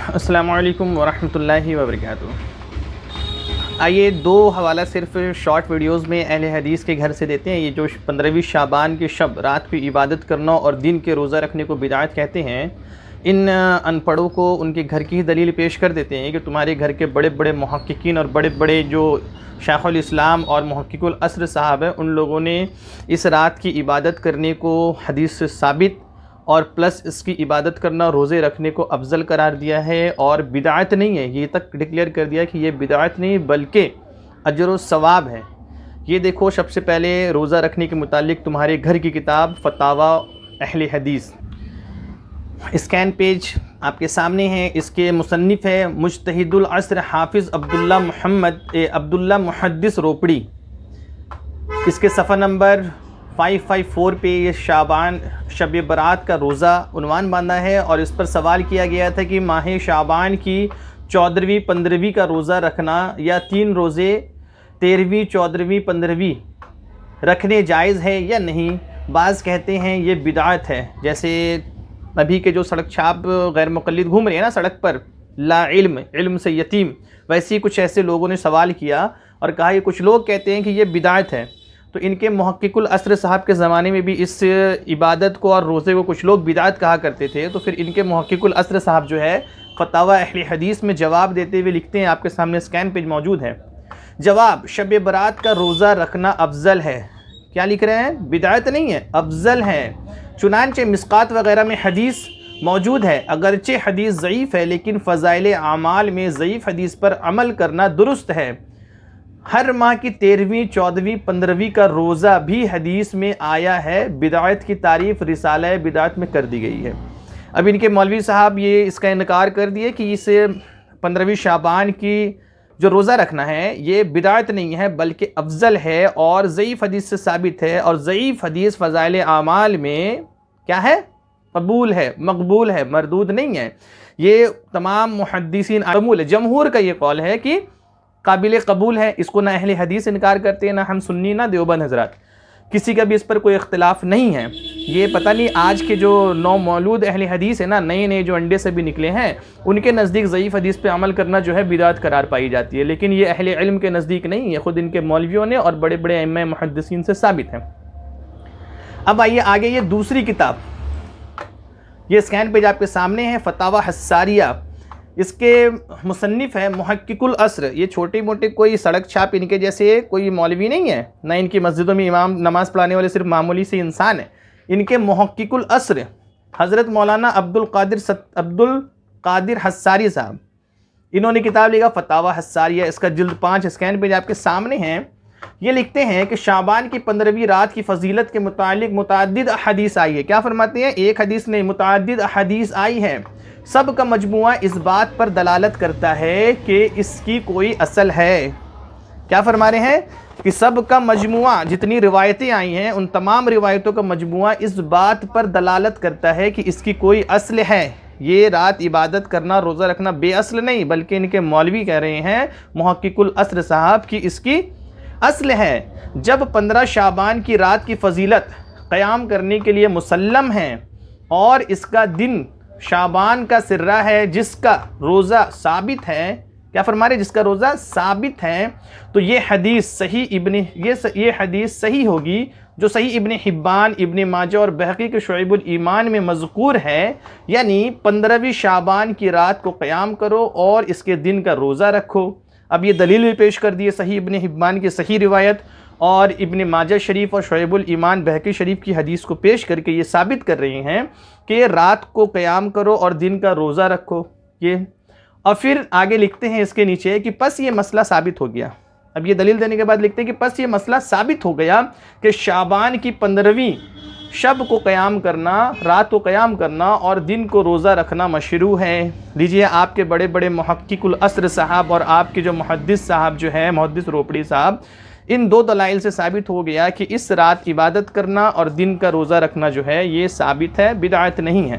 السلام علیکم ورحمۃ اللہ وبرکاتہ۔ آئیے دو حوالہ صرف شارٹ ویڈیوز میں اہل حدیث کے گھر سے دیتے ہیں۔ یہ جو 15ویں شعبان کے شب رات کی عبادت کرنا اور دن کے روزہ رکھنے کو بدعت کہتے ہیں، ان ان پڑھوں کو ان کے گھر کی ہی دلیل پیش کر دیتے ہیں کہ تمہارے گھر کے بڑے بڑے محققین اور بڑے بڑے جو شیخ الاسلام اور محقق العصر صاحب ہیں، ان لوگوں نے اس رات کی عبادت کرنے کو حدیث سے ثابت اور پلس اس کی عبادت کرنا روزے رکھنے کو افضل قرار دیا ہے اور بدعت نہیں ہے۔ یہ تک ڈکلیئر کر دیا کہ یہ بدعت نہیں بلکہ اجر و ثواب ہے۔ یہ دیکھو، سب سے پہلے روزہ رکھنے کے متعلق تمہارے گھر کی کتاب فتاوی اہل حدیث، اسکین پیج آپ کے سامنے ہے۔ اس کے مصنف ہے مجتہد العصر حافظ عبداللہ محدث روپڑی۔ اس کے صفحہ نمبر 554 پہ یہ شب برات کا روزہ عنوان باندھا ہے، اور اس پر سوال کیا گیا تھا کہ ماہ شعبان کی 14ویں 15ویں کا روزہ رکھنا یا 3 روزے 13ویں 14ویں 15ویں رکھنے جائز ہے یا نہیں۔ بعض کہتے ہیں یہ بدعت ہے، جیسے ابھی کے جو سڑک چھاپ غیر مقلد گھوم رہے ہیں نا سڑک پر، لا علم سے یتیم، ویسے ہی کچھ ایسے لوگوں نے سوال کیا اور کہا یہ کچھ لوگ کہتے ہیں کہ یہ بدعت ہے۔ تو ان کے محقق العصر صاحب کے زمانے میں بھی اس عبادت کو اور روزے کو کچھ لوگ بدعت کہا کرتے تھے، تو پھر ان کے محقق العصر صاحب جو ہے فتاوی اہل حدیث میں جواب دیتے ہوئے لکھتے ہیں، آپ کے سامنے اسکین پیج موجود ہے۔ جواب: شب برات کا روزہ رکھنا افضل ہے۔ کیا لکھ رہے ہیں؟ بدعت نہیں ہے، افضل ہے۔ چنانچہ مسقات وغیرہ میں حدیث موجود ہے، اگرچہ حدیث ضعیف ہے لیکن فضائل اعمال میں ضعیف حدیث پر عمل کرنا درست ہے۔ ہر ماہ کی 13ویں 14ویں 15ویں کا روزہ بھی حدیث میں آیا ہے۔ بدعت کی تعریف رسالہ بدعت میں کر دی گئی ہے۔ اب ان کے مولوی صاحب یہ اس کا انکار کر دیے کہ اس 15ویں شعبان کی جو روزہ رکھنا ہے یہ بدعت نہیں ہے بلکہ افضل ہے اور ضعیف حدیث سے ثابت ہے، اور ضعیف حدیث فضائل اعمال میں کیا ہے؟ قبول ہے، مقبول ہے، مردود نہیں ہے۔ یہ تمام محدثین جمہور کا یہ قول ہے کہ قابل قبول ہے، اس کو نہ اہل حدیث انکار کرتے ہیں، نہ ہم سنی، نہ دیوبند حضرات، کسی کا بھی اس پر کوئی اختلاف نہیں ہے۔ یہ پتہ نہیں آج کے جو نو مولود اہل حدیث ہیں نا، نئے جو انڈے سے بھی نکلے ہیں، ان کے نزدیک ضعیف حدیث پہ عمل کرنا جو ہے بدعت قرار پائی جاتی ہے، لیکن یہ اہل علم کے نزدیک نہیں، یہ خود ان کے مولویوں نے اور بڑے بڑے ائمہ محدثین سے ثابت ہے۔ اب آئیے آگے، یہ دوسری کتاب، یہ اسکین پیج آپ کے سامنے ہے، فتاوی حساریہ۔ اس کے مصنف ہے محقق العصر۔ یہ چھوٹے موٹے کوئی سڑک چھاپ ان کے جیسے کوی مولوی نہیں ہے، نہ ان کی مسجدوں میں امام نماز پڑھانے والے صرف معمولی سے انسان ہیں۔ ان کے محقق العصر حضرت مولانا عبد القادر حساری صاحب، انہوں نے کتاب لکھا فتاوی حساریہ، اس کا جلد 5 اسکین پیج آپ کے سامنے ہیں۔ یہ لکھتے ہیں کہ شعبان کی 15ویں رات کی فضیلت کے متعلق متعدد احادیث آئی ہے۔ کیا فرماتے ہیں؟ ایک حدیث نہیں، متعدد احادیث آئی ہے، سب کا مجموعہ اس بات پر دلالت کرتا ہے کہ اس کی کوئی اصل ہے۔ کیا فرما رہے ہیں؟ کہ سب کا مجموعہ، جتنی روایتیں آئی ہیں ان تمام روایتوں کا مجموعہ اس بات پر دلالت کرتا ہے کہ اس کی کوئی اصل ہے۔ یہ رات عبادت کرنا، روزہ رکھنا بے اصل نہیں، بلکہ ان کے مولوی کہہ رہے ہیں محقق العصر صاحب کی اس کی اصل ہے۔ جب 15 شعبان کی رات کی فضیلت قیام کرنے کے لیے مسلم ہے اور اس کا دن شعبان کا سرہ ہے جس کا روزہ ثابت ہے، کیا فرما رہے؟ جس کا روزہ ثابت ہے، تو یہ حدیث یہ حدیث صحیح ہوگی جو صحیح ابن حبان، ابن ماجہ اور بہقی کے شعب الایمان میں مذکور ہے، یعنی 15ویں شعبان کی رات کو قیام کرو اور اس کے دن کا روزہ رکھو۔ اب یہ دلیل بھی پیش کر دیے، صحیح ابن حبان کی صحیح روایت اور ابن ماجہ شریف اور شعب الایمان بہقی شریف کی حدیث کو پیش کر کے یہ ثابت کر رہے ہیں کہ رات کو قیام کرو اور دن کا روزہ رکھو۔ یہ اور پھر آگے لکھتے ہیں اس کے نیچے کہ پس یہ مسئلہ ثابت ہو گیا۔ اب یہ دلیل دینے کے بعد لکھتے ہیں کہ پس یہ مسئلہ ثابت ہو گیا کہ شعبان کی 15ویں شب کو قیام کرنا، رات کو قیام کرنا اور دن کو روزہ رکھنا مشروع ہے۔ لیجئے، آپ کے بڑے بڑے محقق العصر صاحب اور آپ کے جو محدث صاحب جو ہے محدث روپڑی صاحب، ان 2 دلائل سے ثابت ہو گیا کہ اس رات عبادت کرنا اور دن کا روزہ رکھنا جو ہے یہ ثابت ہے، بدعت نہیں ہے۔